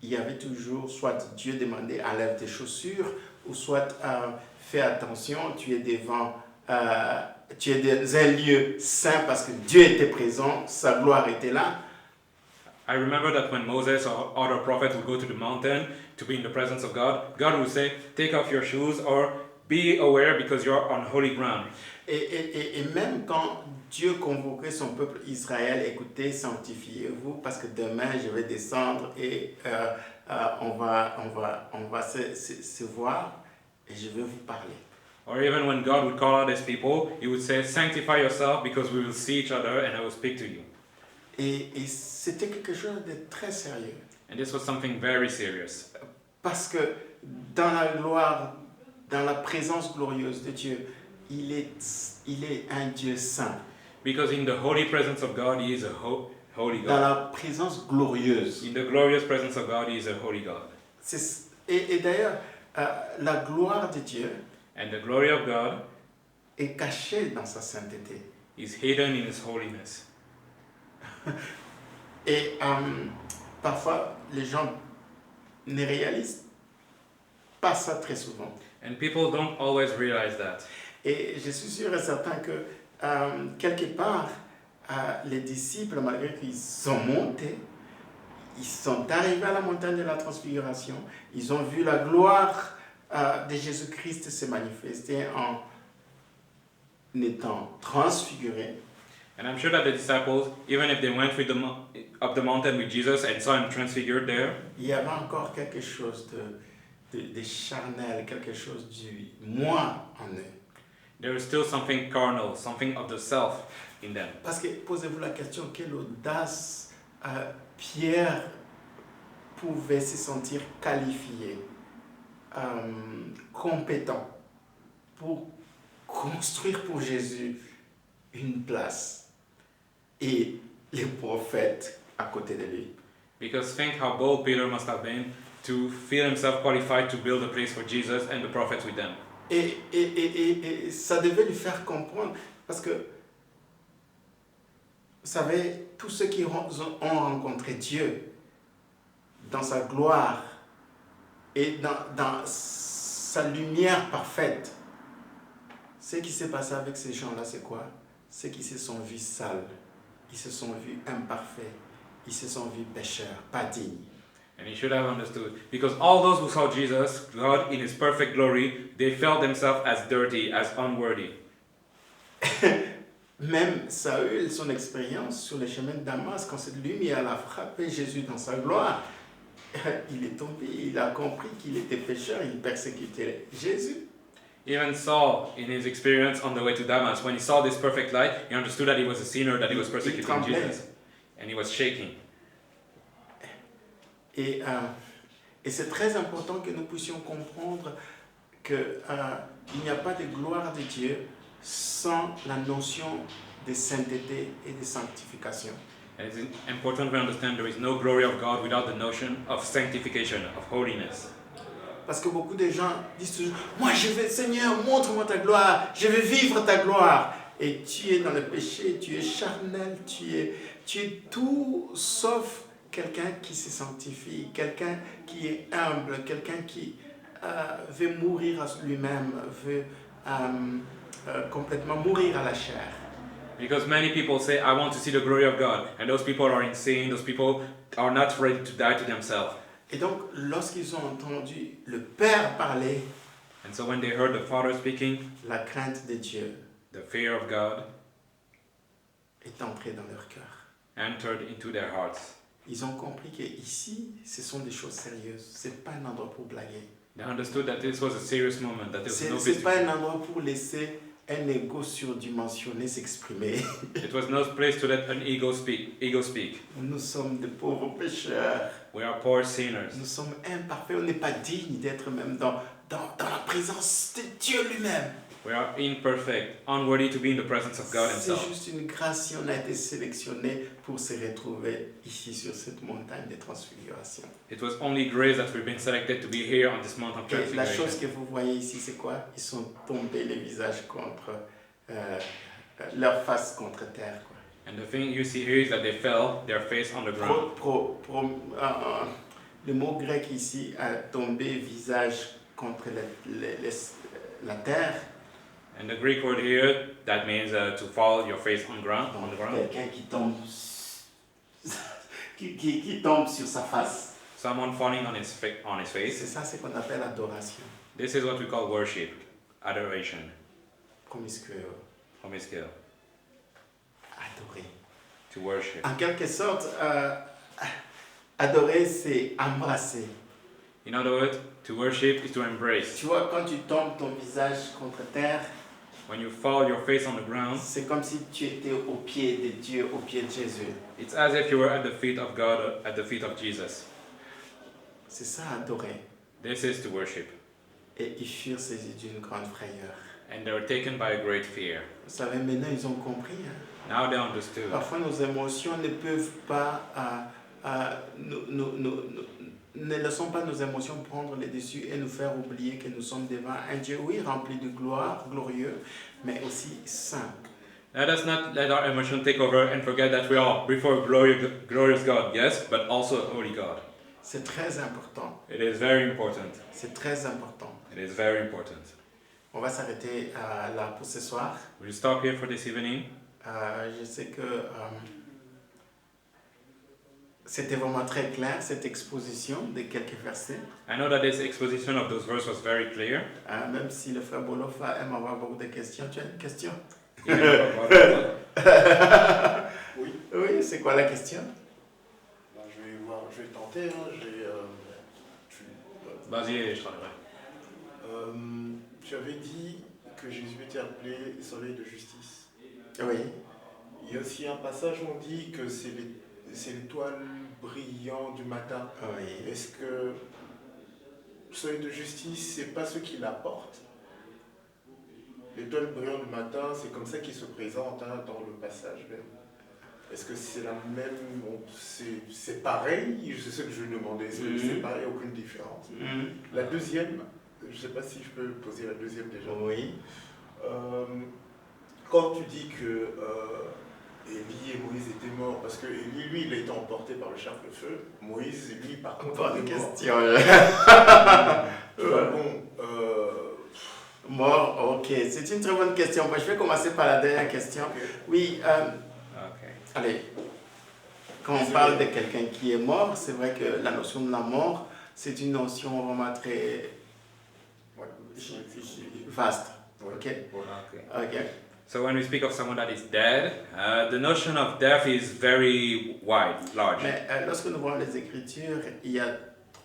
il y avait toujours soit Dieu demandait enlève tes chaussures ou soit fais attention, tu es dans un lieu saint parce que Dieu était présent, sa gloire était là. I remember that when Moses or other prophets would go to the mountain to be in the presence of God, God would say, take off your shoes or be aware because you're on holy ground. Et même quand Dieu convoquait son peuple Israël, écoutez, sanctifiez-vous parce que demain je vais descendre et on va se voir et je vais vous parler. Or even when God would call out His people, He would say, sanctify yourself because we will see each other and I will speak to you. Et c'était quelque chose de très sérieux. And this was something very serious. Parce que dans la gloire, dans la présence glorieuse de Dieu, il est un Dieu saint. Because in the holy presence of God, He is a holy God. Dans la présence glorieuse. In the glorious presence of God, He is a holy God. Et d'ailleurs, la gloire de Dieu And the glory of God est cachée dans sa sainteté. is hidden in His holiness. Et parfois, les gens ne réalisent pas ça très souvent. And people don't always realize that. Et je suis sûr et certain que quelque part, les disciples, malgré qu'ils sont montés, ils sont arrivés à la montagne de la transfiguration, ils ont vu la gloire de Jésus-Christ se manifester en étant transfigurés. And I'm sure that the disciples, even if they went up the mountain with Jesus and saw Him transfigured there, Il y avait encore quelque chose de charnel, quelque chose du moi en eux. there is still something carnal, something of the self in them. Parce que posez-vous la question, quelle audace Pierre pouvait se sentir qualifié, compétent pour construire pour Jésus une place et les prophètes à côté de lui. Because think how bold Peter must have been to feel himself qualified to build a place for Jesus and the prophets with them. Et ça devait lui faire comprendre, parce que, vous savez, tous ceux qui ont rencontré Dieu dans sa gloire et dans sa lumière parfaite, ce qui s'est passé avec ces gens-là, c'est quoi? C'est qu'ils se sont vus sales, ils se sont vus imparfaits, ils se sont vus pécheurs, pas dignes. And he should have understood. Because all those who saw Jesus, God in his perfect glory, they felt themselves as dirty, as unworthy. Même Saül, son expérience sur le chemin de Damas, quand cette lumière a frappé Jésus dans sa gloire, il est tombé, il a compris qu'il était pécheur, il persécutait Jésus. Even Saul, in his experience on the way to Damas, when he saw this perfect light, he understood that he was a sinner, that he was persecuting Jesus. And he was shaking. Et c'est très important que nous puissions comprendre qu'il n'y a pas de gloire de Dieu sans la notion de sainteté et de sanctification. And it's important to understand there is no glory of God without the notion of sanctification, of holiness. Parce que beaucoup de gens disent toujours, moi je veux, Seigneur, montre-moi ta gloire, je veux vivre ta gloire. Et tu es dans le péché, tu es charnel, tu es tout sauf quelqu'un qui se sanctifie, quelqu'un qui est humble, quelqu'un qui veut mourir à lui-même, veut complètement mourir à la chair. Because many people say, I want to see the glory of God. And those people are insane, those people are not ready to die to themselves. Et donc, lorsqu'ils ont entendu le Père parler, And so when they heard the Father speaking, la crainte de Dieu the fear of God est entrée dans leur cœur. entered into their hearts. Ils ont compris que ici, ce sont des choses sérieuses. C'est pas un endroit pour blaguer. They understood that this was a serious moment, that there was no C'est pas business. un endroit pour laisser un ego surdimensionné s'exprimer. It was no place to let an ego speak. Nous sommes des pauvres pécheurs. We are poor sinners. Nous sommes imparfaits. On n'est pas dignes d'être même dans la présence de Dieu lui-même. We are imperfect, unworthy to be in the presence of God C'est himself. juste une grâce si on a été sélectionné pour se retrouver ici sur cette montagne de transfiguration. It was only grace that we've been selected to be here on this Mount of Et la chose Transfiguration. que vous voyez ici, c'est quoi? Ils sont tombés les visages contre leur face contre terre. Quoi. And the thing you see here is that they fell, their face on the ground. Le mot grec ici a tombé visage contre la terre. And the Greek word here, that means to fall your face on the ground. Quelqu'un qui tombe, qui tombe sur sa face. Someone falling on his C'est face. ça ce qu'on appelle adoration. This is what we call worship, adoration, Promiscueux. homiskil, Adorer. to worship. En quelque sorte, adorer, c'est embrasser. In other words, to worship is to embrace. Tu vois, quand tu tombes ton visage contre terre, When you fall your face on the ground, c'est comme si tu étais au pied de Dieu, au pied de Jésus. it's as if you were at the feet of God, at the feet of Jesus. C'est ça, adorer. This is to worship. Et ils furent saisis d'une grande frayeur. And they were taken by a great fear. Vous savez, maintenant ils ont compris. Hein? Now they understood. Parfois nos émotions ne peuvent pas, ne laissons pas nos émotions prendre le dessus et nous faire oublier que nous sommes devant un Dieu, oui, rempli de gloire, glorieux, mais aussi saint. Let us not let our emotions take over and forget that we are before glorious God, yes, but also a holy God. C'est très important. It is very important. C'est très important. It is very important. On va s'arrêter là pour ce soir. We'll stop here for this evening. Je sais que c'était vraiment très clair, cette exposition de quelques versets. I know that this exposition of those verses was very clear. Même si le frère Bolofa aime avoir beaucoup de questions. Tu as une question? Oui. Oui, c'est quoi la question? Ben, je vais tenter. Hein. Vas-y, je travaillerai. Tu avais dit que Jésus était appelé soleil de justice. Oui. Il y a aussi un passage où on dit que c'est l'étoile brillante du matin. Oui. Est-ce que le soleil de justice, c'est pas ceux qui la portent? L'étoile brillante du matin, c'est comme ça qu'il se présente dans le passage même. Est-ce que c'est la même, c'est pareil? C'est ce que je demandais. Est-ce que c'est pareil, aucune différence? La deuxième, je ne sais pas si je peux poser la deuxième déjà. Oui. Quand tu dis que Élie et Moïse étaient morts, parce que Élie, lui, il a été emporté par le char de feu. Moïse, lui, par contre, Bonne il est mort. question. Bon, Mort, ok. C'est une très bonne question. Moi, je vais commencer par la dernière question. Oui, Okay. allez. Quand on parle de quelqu'un qui est mort, c'est vrai que la notion de la mort, c'est une notion vraiment très ouais, vaste. ouais. Ok. Okay. Ok. So when we speak of someone that is dead, the notion of death is very wide, large. Mais lorsque nous voyons les Écritures, il y a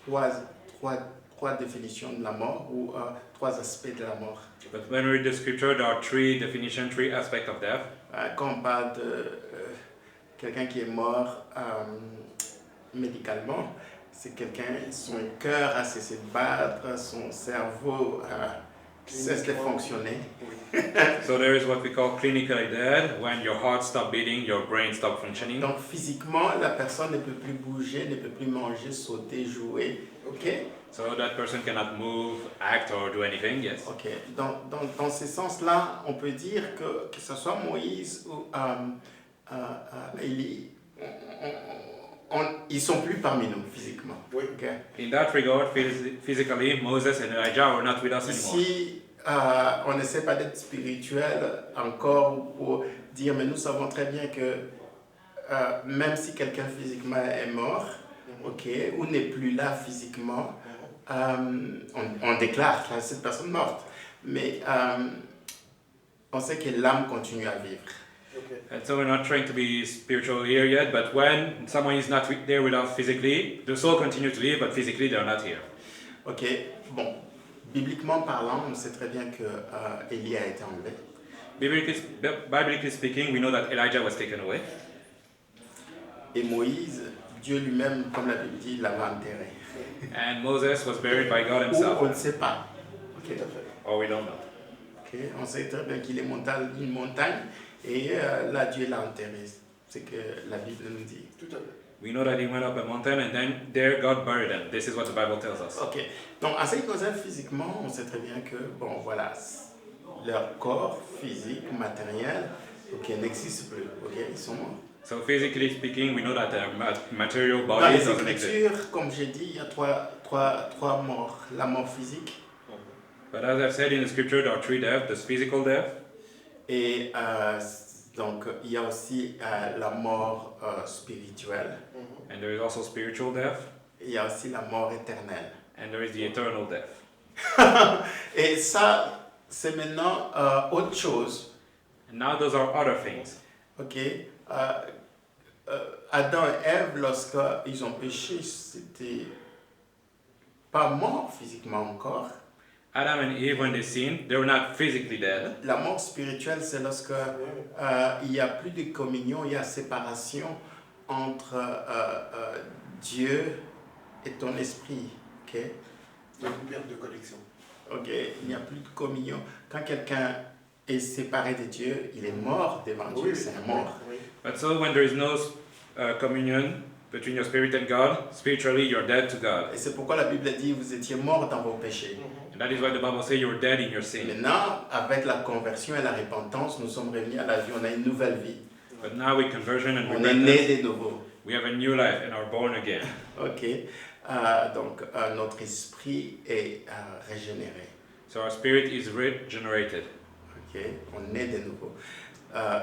trois définitions de la mort ou trois aspects de la mort. But when we read the scripture, there are three definitions, three aspects of death. Quand on parle de quelqu'un qui est mort médicalement, c'est quelqu'un, son cœur a cessé de battre, son cerveau cesse de fonctionner. So there is what we call clinically dead, when your heart stops beating, your brain stops functioning. Donc physiquement, la personne ne peut plus bouger, ne peut plus manger, sauter, jouer. Ok. So that person cannot move, act, or do anything, yes. Ok. Dans ce sens-là, on peut dire que ce soit Moïse ou Élie, ils sont plus parmi nous physiquement. Oui. Okay. In that regard, physically, Moses and Elijah are not with us anymore. Ici, on n'essaie pas d'être spirituel encore pour dire, mais nous savons très bien que même si quelqu'un physiquement est mort, ok, ou n'est plus là physiquement, on déclare cette personne morte. Mais on sait que l'âme continue à vivre. Okay. And so we're not trying to be spiritual here yet, but when someone is not there with us physically, the soul continues to live, but physically they're not here. Ok, bon, bibliquement parlant, on sait très bien que Élie a été enlevé. Biblically speaking, we know that Elijah was taken away. Et Moïse, Dieu lui-même, comme la Bible dit, l'avait enterré. And Moses was buried by God Ou himself. on ne sait pas. Ok, Tout à fait. Or we don't know. ok, on sait très bien qu'il est monté à une montagne et là Dieu l'a enterré. C'est que la Bible nous dit. Tout à fait. We know that he went up a mountain and then there God buried him. This is what the Bible tells us. Ok, donc en ce qui concerne physiquement, on sait très bien que, bon voilà, leur corps physique, matériel, ok, n'existe plus. Ok, ils sont morts. So physically speaking, we know that their material Dans bodies les doesn't exist. Écritures, comme j'ai dit, il y a trois morts. La mort physique But as I've said in the scripture, there are three deaths: the physical death, et donc il y a aussi la mort spirituelle. and there is also spiritual death, Il y a aussi la mort éternelle. and there is the eternal death. Et ça, c'est maintenant autre chose. And now those are other things. Ok, Adam et Ève, lorsqu'ils ont péché, c'était pas mort physiquement encore. Adam and Eve, when they sinned, they were not physically dead. La mort spirituelle, c'est lorsque il n'y a plus de communion, il y a séparation entre Dieu et ton esprit. Ok, Il y a une perte de connexion. ok, il n'y a plus de communion. Quand quelqu'un est séparé de Dieu, il est mort devant Dieu, c'est un mort. Oui. But so when there is no communion between your spirit and God, spiritually you're dead to God. Et c'est pourquoi la Bible dit vous étiez morts dans vos péchés. And that is why the Bible says you're dead in your sin. Maintenant, avec la conversion et la repentance, nous sommes revenus à la vie, on a une nouvelle vie. But now with conversion and On est né repentance, de nouveau. we have a new life and are born again. Ok, donc notre esprit est régénéré. So our spirit is regenerated. Ok, on est de nouveau.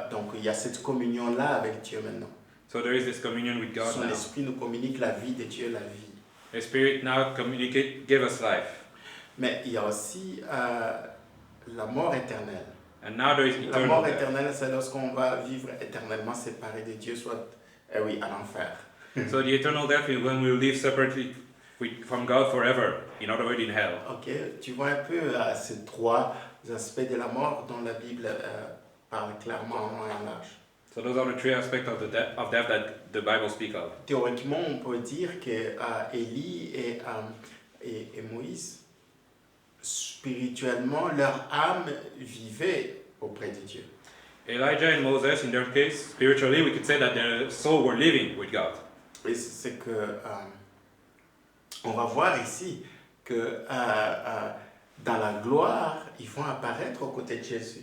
Donc il y a cette communion-là avec Dieu maintenant. So there is this communion with God Son now. esprit nous communique la vie de Dieu, la vie. The Spirit now give us life. Mais il y a aussi la mort éternelle. And now there is La eternal mort death. éternelle, c'est lorsqu'on va vivre éternellement séparé de Dieu, soit à l'enfer. So the eternal death is when we will live separately from God forever. In other words, in hell. Ok, tu vois un peu ces trois aspects de la mort dont la Bible parle clairement en long et en large. So those are the three aspects of death that the Bible speaks of. Théoriquement, on peut dire que Élie et Moïse, spirituellement, leur âme vivait auprès de Dieu. Elijah and Moses, in their case, spiritually, we could say that their soul were living with God. Et c'est que on va voir ici que dans la gloire, ils vont apparaître aux côtés de Jésus.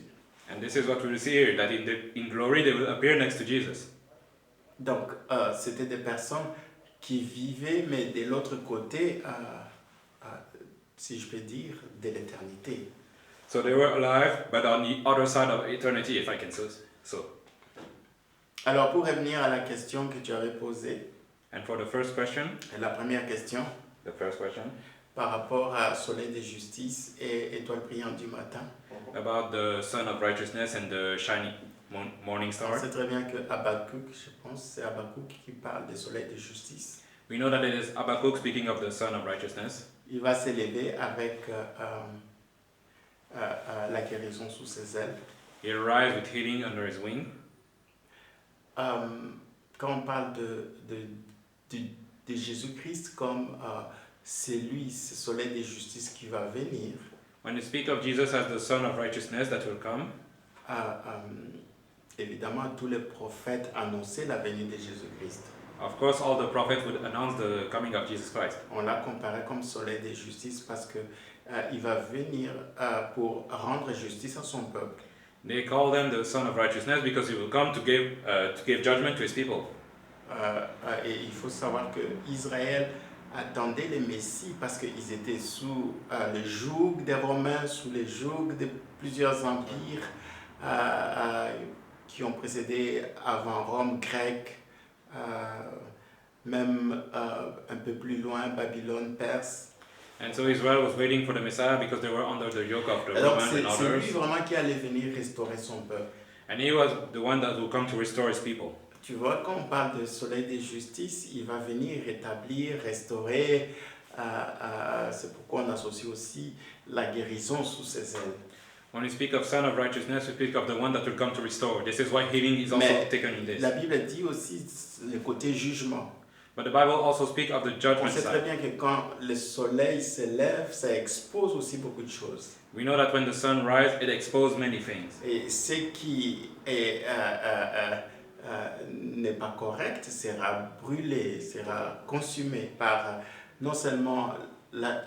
And this is what we will see here, that in glory they will appear next to Jesus. Donc, c'était des personnes qui vivaient, mais de l'autre côté, si je peux dire, de l'éternité. So they were alive, but on the other side of eternity, if I can say so. Alors, pour revenir à la question que tu avais posée, And for the first question, la première question, par rapport à Soleil de justice et Étoile brillante du matin. About the sun of righteousness and the shining morning On star. sait très bien que Habakkuk, je pense, c'est Habakkuk qui parle des soleils de justice. We know that it is Habakkuk speaking of the sun of righteousness. Il va s'élever avec la guérison sous ses ailes. He'll rise with healing under his wing. Quand on parle de Jésus-Christ comme c'est lui, ce soleil de justice qui va venir. When you speak of Jesus as the sun of righteousness that will come, évidemment, tous les prophètes annonçaient la venue de Jésus-Christ. of course all the prophets would announce the coming of Jesus Christ. On l'a comparé comme soleil de justice parce que il va venir pour rendre justice à son peuple. They call them the son of righteousness because he will come to give judgment to his people. Et il faut savoir que Israël attendait le Messie parce qu'ils étaient sous le joug des Romains, sous le joug de plusieurs empires qui ont précédé avant Rome, grec, même un peu plus loin, Babylone, Perse. And so Israel was waiting for the Messiah because they were under the yoke of the Alors Romans and c'est lui others. vraiment qui allait venir restaurer son peuple. And he was the one that will come to restore his people. Tu vois, quand on parle de soleil de justice, il va venir rétablir, restaurer. C'est pourquoi on associe aussi la guérison sous ses ailes. When we speak of son of righteousness, we speak of the one that will come to restore. This is why healing is also Mais taken in this. la Bible dit aussi le côté jugement. But the Bible also speaks of the On judgment sait très side. bien que quand le soleil se lève, ça expose aussi beaucoup de choses. We know that when the sun rises, it exposes many things. Et ce qui n'est pas correct sera brûlé, sera consumé par non seulement la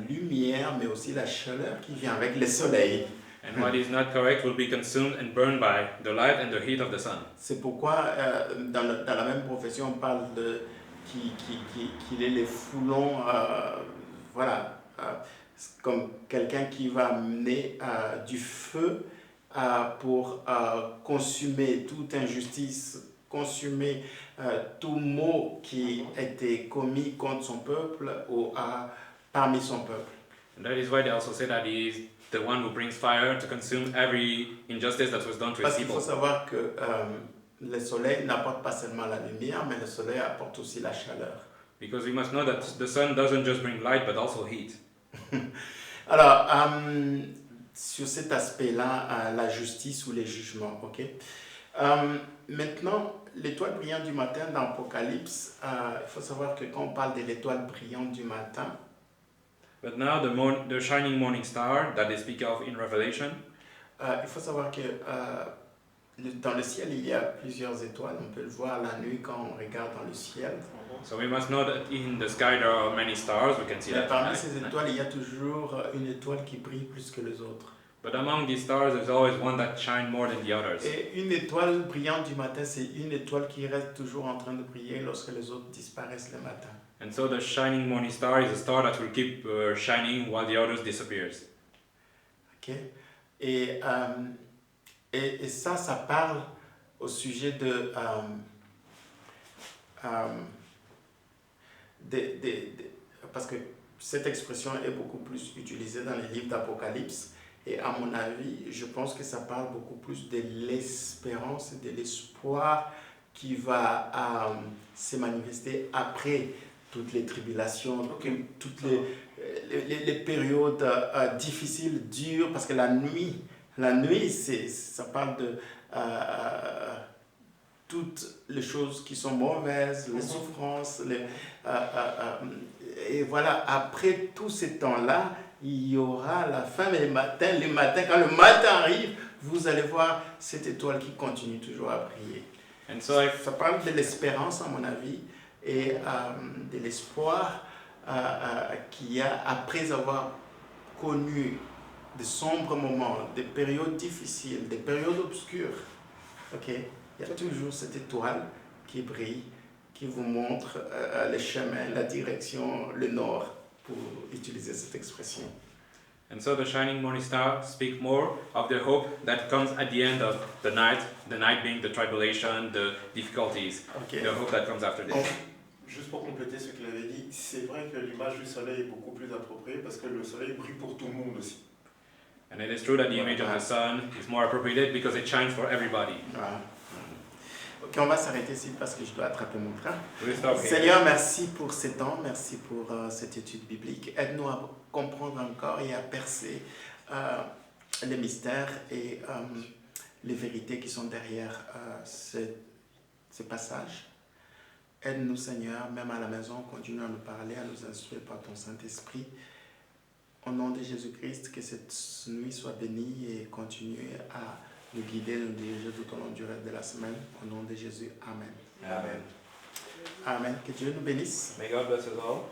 lumière, mais aussi la chaleur qui vient avec le soleil. And what is not correct will be consumed and burned by the light and the heat of the sun. C'est pourquoi dans la même profession on parle qu'il est les foulons, voilà, comme quelqu'un qui va amener du feu pour consumer toute injustice, consumer tout mot qui était commis contre son peuple ou parmi son peuple. And that is why they also say that he is the one who brings fire to consume every injustice that was done to his Parce qu'il faut people. savoir que le soleil n'apporte pas seulement la lumière, mais le soleil apporte aussi la chaleur. Because we must know that the sun doesn't just bring light but also heat. Alors, sur cet aspect-là, la justice ou les jugements, ok? Maintenant, l'étoile brillante du matin dans l'Apocalypse, il faut savoir que quand on parle de l'étoile brillante du matin, But now the shining morning star that they speak of in Revelation, il faut savoir que dans le ciel, il y a plusieurs étoiles. On peut le voir la nuit quand on regarde dans le ciel. so we must know that in the sky there are many stars, we can see Mais that. parmi ces étoiles, il y a toujours une étoile qui brille plus que les autres. But among these stars there's always one that shines more than the others. Et une étoile brillante du matin, c'est une étoile qui reste toujours en train de briller lorsque les autres disparaissent le matin. And so the shining morning star is a star that will keep shining while the others disappears. Ok? Et ça parle au sujet parce que cette expression est beaucoup plus utilisée dans les livres d'Apocalypse. Et à mon avis, je pense que ça parle beaucoup plus de l'espérance et de l'espoir qui va se manifester après toutes les tribulations, toutes les périodes difficiles, dures, parce que la nuit, ça parle de toutes les choses qui sont mauvaises, les souffrances, et voilà, après tous ces temps-là, il y aura la fin, mais le matin, quand le matin arrive, vous allez voir cette étoile qui continue toujours à briller. And so Ça parle de l'espérance, à mon avis, et de l'espoir qu'il y a après avoir connu de sombres moments, des périodes difficiles, des périodes obscures. Ok, il y a toujours cette étoile qui brille, qui vous montre le chemin, la direction, le nord, pour utiliser cette expression. And so the shining morning star speaks more of the hope that comes at the end of the night being the tribulation, the difficulties, Okay. the hope that comes after this. Juste pour compléter ce qu'il avait dit, c'est vrai que l'image du soleil est beaucoup plus appropriée parce que le soleil brille pour tout le monde aussi. And it is true that the image of the sun is more appropriate because it shines for everybody. Voilà. Ok, on va s'arrêter ici parce que je dois attraper mon train. We'll stop here. Seigneur, merci pour ces temps, merci pour cette étude biblique. Aide-nous à comprendre encore et à percer les mystères et les vérités qui sont derrière ces passages. Aide-nous, Seigneur, même à la maison, continue à nous parler, à nous instruire par ton Saint-Esprit. Au nom de Jésus-Christ, que cette nuit soit bénie et continue à nous guider, nous diriger tout au long du reste de la semaine. Au nom de Jésus, Amen. Amen. Amen. Que Dieu nous bénisse. May God bless us all.